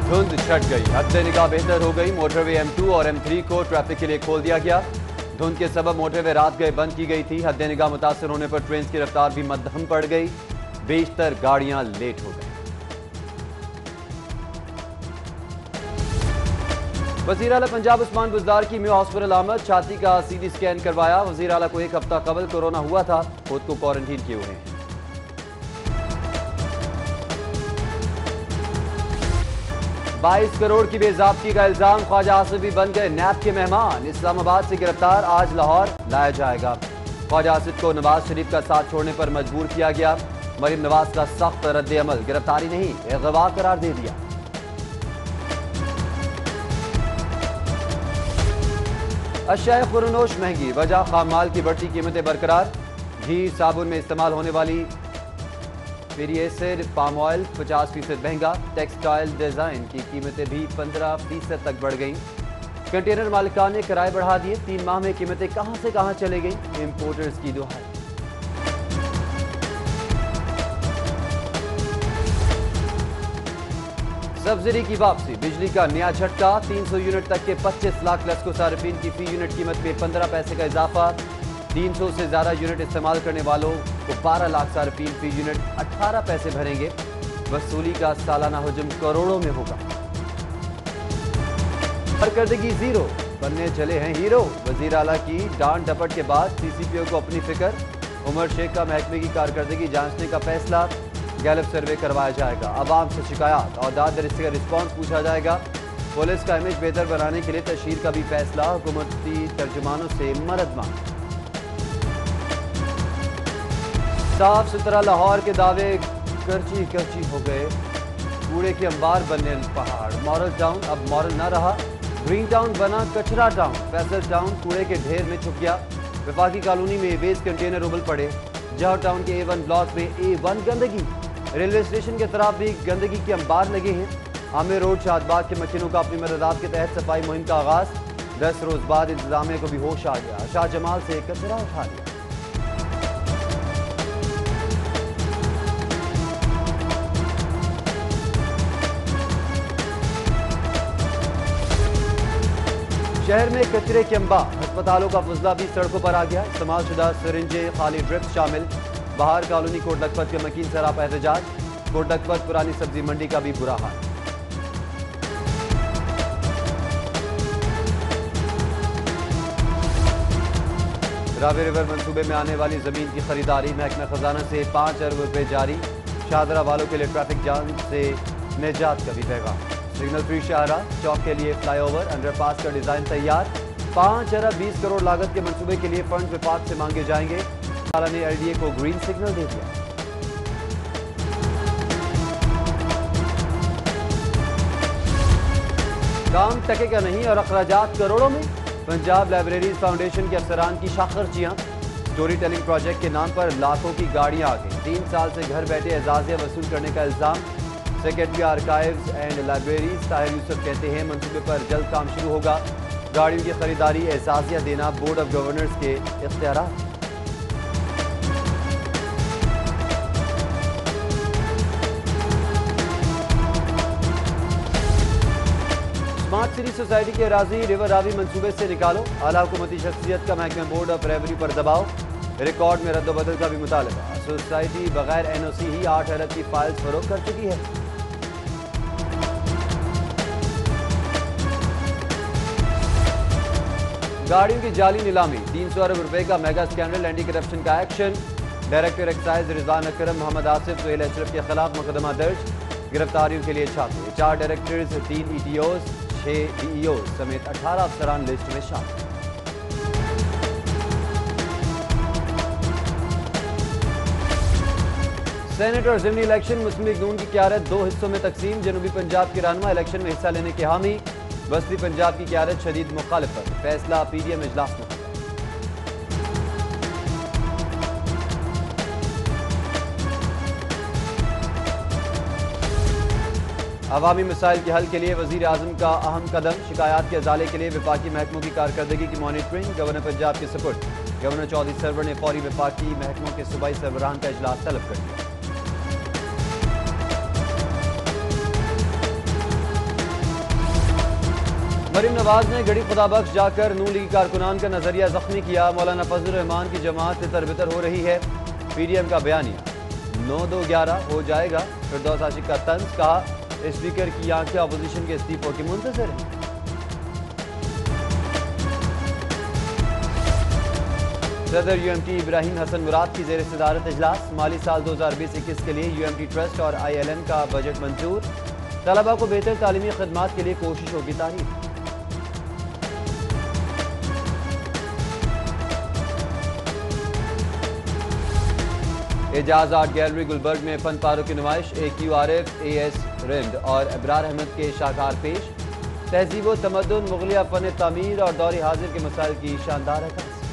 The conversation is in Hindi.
धुंध छट गई, हद निगाह बेहतर हो गई। मोटरवे M2 और M3 को ट्रैफिक के लिए खोल दिया गया। धुंध के सबब मोटरवे रात गए बंद की गई थी। हद निगाह मुतासर होने पर ट्रेन की रफ्तार भी मध्यम पड़ गई। बेशतर गाड़ियां लेट हो गई। वज़ीर आला पंजाब उस्मान बुज़दार की म्यू हॉस्पिटल आमद, छाती का CT स्कैन करवाया। वज़ीर आला को एक हफ्ता कबल कोरोना हुआ था, खुद को क्वारंटीन किए हुए हैं। 22 करोड़ की बेज़ाब्ती का इल्जाम, ख्वाजा आसिफ भी बन गए नैब के मेहमान। इस्लामाबाद से गिरफ्तार, आज लाहौर लाया जाएगा। ख्वाजा आसिफ को नवाज शरीफ का साथ छोड़ने पर मजबूर किया गया। मरीम नवाज का सख्त रद्द अमल, गिरफ्तारी नहीं अगवा करार दे दिया। अशियाए खुरनोश महंगी, वजह खाम माल की बढ़ती कीमतें बरकरार। घी साबुन में इस्तेमाल होने वाली फेरी एसिड, पाम ऑयल 50% महंगा। टेक्सटाइल डिजाइन की कीमतें भी 15% तक बढ़ गईं। कंटेनर मालिकान ने किराए बढ़ा दिए। 3 माह में कीमतें कहां से कहां चले गई, इंपोर्टर्स की दुहाई। सब्सिडी की वापसी, बिजली का नया झटका। 300 यूनिट तक के 25 लाख लस्को सार्फिन की फी यूनिट कीमत में 15 पैसे का इजाफा। 300 से ज्यादा यूनिट इस्तेमाल करने वालों को 12 लाख सार्फिन फी यूनिट 18 पैसे भरेंगे। वसूली का सालाना हुजम करोड़ों में होगा। कारकर्दगी जीरो, बनने चले हैं हीरो। वजीर आला की डांट डपट के बाद CCPO को अपनी फिक्र। उमर शेख का महकमे की कारकर्दगी जांचने का फैसला। गैलप सर्वे करवाया जाएगा। अवाम से शिकायत और दाद दरिस्ते का रिस्पॉन्स पूछा जाएगा। पुलिस का इमेज बेहतर बनाने के लिए तशहीर का भी फैसला। हुकूमती तर्जुमानों से मदद मांग। साफ सुथरा लाहौर के दावे करची करची हो गए। कूड़े के अंबार बनने पहाड़। मॉडल टाउन अब मॉडल न रहा, ग्रीन टाउन बना कचरा टाउन। फैसल टाउन कूड़े के ढेर में छुप गया। वफाकी कॉलोनी में वेस्ट कंटेनर उबल पड़े। जौहर टाउन के A1 ब्लॉक में A1 गंदगी। रेलवे स्टेशन के तरफ भी गंदगी के अंबार लगे हैं। आमिर रोड शादबाग के मकीनों का अपनी मदद के तहत सफाई मुहिम का आगाज। 10 रोज बाद इंतजामिया को भी होश आ गया। शाह जमाल से कचरा उठा लिया। शहर में कचरे के अंबार। अस्पतालों का फुजला भी सड़कों पर आ गया। इस्तेमालशुदा सिरिंजें, खाली ड्रिप्स शामिल। बाहर कॉलोनी कोट लखपत के मकीन सरापा एहतजाज। कोट लखपत पुरानी सब्जी मंडी का भी बुरा हाल। रावी रिवर मंसूबे में आने वाली जमीन की खरीदारी। महकमा खजाना से 5 अरब रुपए जारी। शाहदरा वालों के लिए ट्रैफिक जाम से निजात का भी पैगाम। सिग्नल फ्री शाहरा चौक के लिए फ्लाईओवर अंडरपास का डिजाइन तैयार। 5 अरब 20 करोड़ लागत के मंसूबे के लिए फंड विभाग से मांगे जाएंगे। साला ने LDA को ग्रीन सिग्नल दे दिया। काम टकेगा नहीं और अखराजात करोड़ों में। पंजाब लाइब्रेरीज फाउंडेशन के अफसरान की शाखर्चियां। स्टोरी टेलिंग प्रोजेक्ट के नाम पर लाखों की गाड़ियां आ गई। 3 साल से घर बैठे एजाजिया वसूल करने का इल्जाम। Secretary archives and libraries Tahir Yusuf कहते हैं मंसूबे पर जल्द काम शुरू होगा। गाड़ियों की खरीदारी एजाजिया देना बोर्ड ऑफ गवर्नर्स के इख्तियारात। स्मार्ट सिटी सोसाइटी के अराजी रिवर रावी मंसूबे से निकालो। आला हुकूमती शख्सियत का महकमा बोर्ड ऑफ रेवेन्यू पर दबाव। रिकॉर्ड में रद्दोबदल का भी मुतालबा। सोसाइटी बगैर NOC ही 8 अरब की फाइल्स फरोख्त कर चुकी है। गाड़ियों की जाली नीलामी। 300 अरब रुपए का मेगा स्कैंडल। एंटी करप्शन का एक्शन। डायरेक्टर एक्साइज रिजवान अकरम, मोहम्मद आसिफ, सुहेल अशरफ के खिलाफ मुकदमा दर्ज। गिरफ्तारियों के लिए छापे। 4 डायरेक्टर्स, 3 ETOs, 6 DEOs समेत 18 अफसरान लिस्ट में शामिल। सेनेट और ज़िमनी इलेक्शन। मुस्लिम लीग नून की क़यादत 2 हिस्सों में तकसीम। जनूबी पंजाब के रहनुमा इलेक्शन में हिस्सा लेने के हामी। वस्ती पंजाब की क़यादत शदीद मुखालिफत। फैसला PDM इजलास में। अवामी मसाइल के हल के लिए वज़ीर आज़म का अहम कदम। शिकायत के अजाले के लिए वफाकी महकमों की कारकर्दगी की मॉनिटरिंग। गवर्नर पंजाब के सपुर्द। गवर्नर चौधरी सरवर ने फौरी वफाकी महकमों के सूबाई सरबराहान का इजलास तलब कर दिया। मरीम नवाज ने गड़ी खुदाबख्श जाकर नून लीग कारकुनान का नजरिया जख्मी किया। मौलाना फजलुर रहमान की जमात से तरबितर हो रही है। पीडीएम का बयानिया 9-2-11 हो जाएगा। फिरदौस आशिक का तंज, कहा स्पीकर की आंखें अपोजिशन के इस्तीफों की मुंतजर हैं। सदर यूएमटी इब्राहिम हसन मुराद की जेर सदारत इजलास। माली साल 2020-21 के लिए यूएमटी ट्रस्ट और ILM का बजट मंजूर। तलबा को बेहतर तालीमी खदमात के लिए कोशिशों की तारीफ। एजाज आर्ट गैलरी गुलबर्ग में फन पारों की नुमाइश। AQRF AS रिंद और अबरार अहमद के शाहकार पेश। तहजीब व तमद्दुन, मुगलिया फन तामीर और दौर हाजिर के मसाइल की शानदार अक्कासी।